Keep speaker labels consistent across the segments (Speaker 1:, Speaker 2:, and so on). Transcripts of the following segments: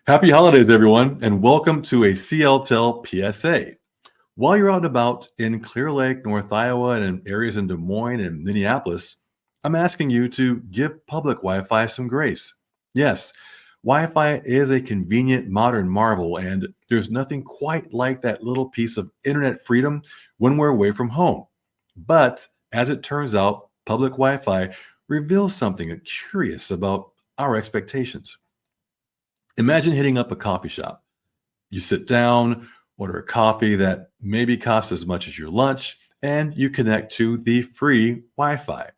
Speaker 1: Happy holidays, everyone, and welcome to a CLTEL PSA. While you're out and about in Clear Lake, North Iowa, and in areas in Des Moines and Minneapolis, I'm asking you to give public Wi Fi some grace. Yes, Wi Fi is a convenient modern marvel, and there's nothing quite like that little piece of internet freedom when we're away from home. But as it turns out, public Wi Fi reveals something curious about our expectations. Imagine hitting up a coffee shop. You sit down, order a coffee that maybe costs as much as your lunch, and you connect to the free Wi Fi.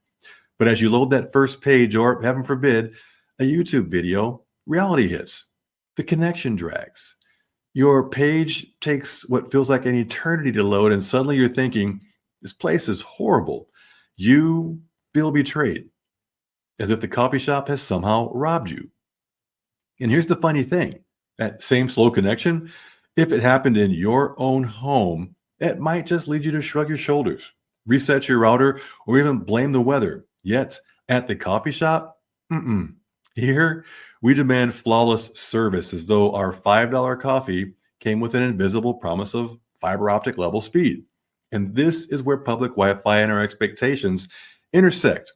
Speaker 1: But as you load that first page, or heaven forbid, a YouTube video, reality hits. The connection drags. Your page takes what feels like an eternity to load, and suddenly you're thinking, this place is horrible. You feel betrayed, as if the coffee shop has somehow robbed you. And here's the funny thing, that same slow connection, if it happened in your own home, it might just lead you to shrug your shoulders, reset your router, or even blame the weather. Yet at the coffee shop, mm-mm. Here, we demand flawless service as though our $5 coffee came with an invisible promise of fiber optic level speed. And this is where public Wi Fi and our expectations intersect.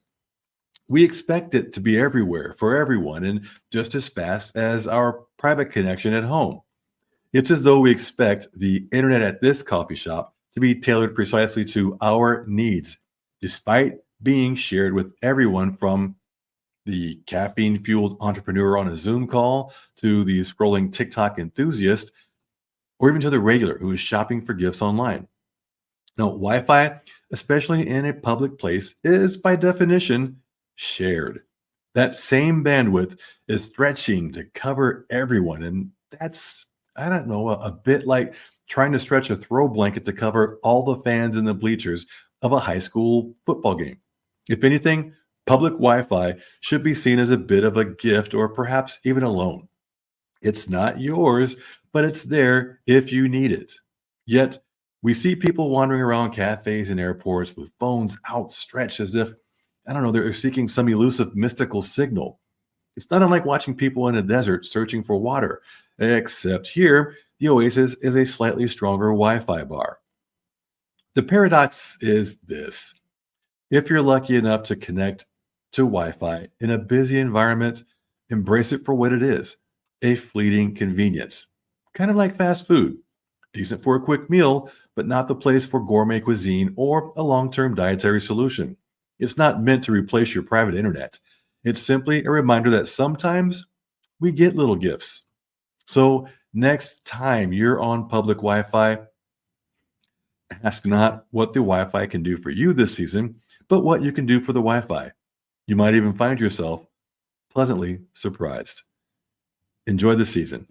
Speaker 1: We expect it to be everywhere for everyone and just as fast as our private connection at home. It's as though we expect the internet at this coffee shop to be tailored precisely to our needs, despite being shared with everyone from the caffeine fueled entrepreneur on a Zoom call to the scrolling TikTok enthusiast, or even to the regular who is shopping for gifts online. Now, Wi Fi, especially in a public place, is by definition shared. That same bandwidth is stretching to cover everyone. And that's, I don't know, a bit like trying to stretch a throw blanket to cover all the fans in the bleachers of a high school football game. If anything, public Wi Fi should be seen as a bit of a gift or perhaps even a loan. It's not yours, but it's there if you need it. Yet, we see people wandering around cafes and airports with phones outstretched as if, I don't know, they're seeking some elusive mystical signal. It's not unlike watching people in a desert searching for water, except here, the oasis is a slightly stronger Wi Fi bar. The paradox is this: if you're lucky enough to connect to Wi Fi in a busy environment, embrace it for what it is, a fleeting convenience. Kind of like fast food, decent for a quick meal, but not the place for gourmet cuisine or a long term dietary solution. It's not meant to replace your private internet. It's simply a reminder that sometimes we get little gifts. So, next time you're on public Wi Fi, ask not what the Wi Fi can do for you this season, but what you can do for the Wi Fi. You might even find yourself pleasantly surprised. Enjoy the season.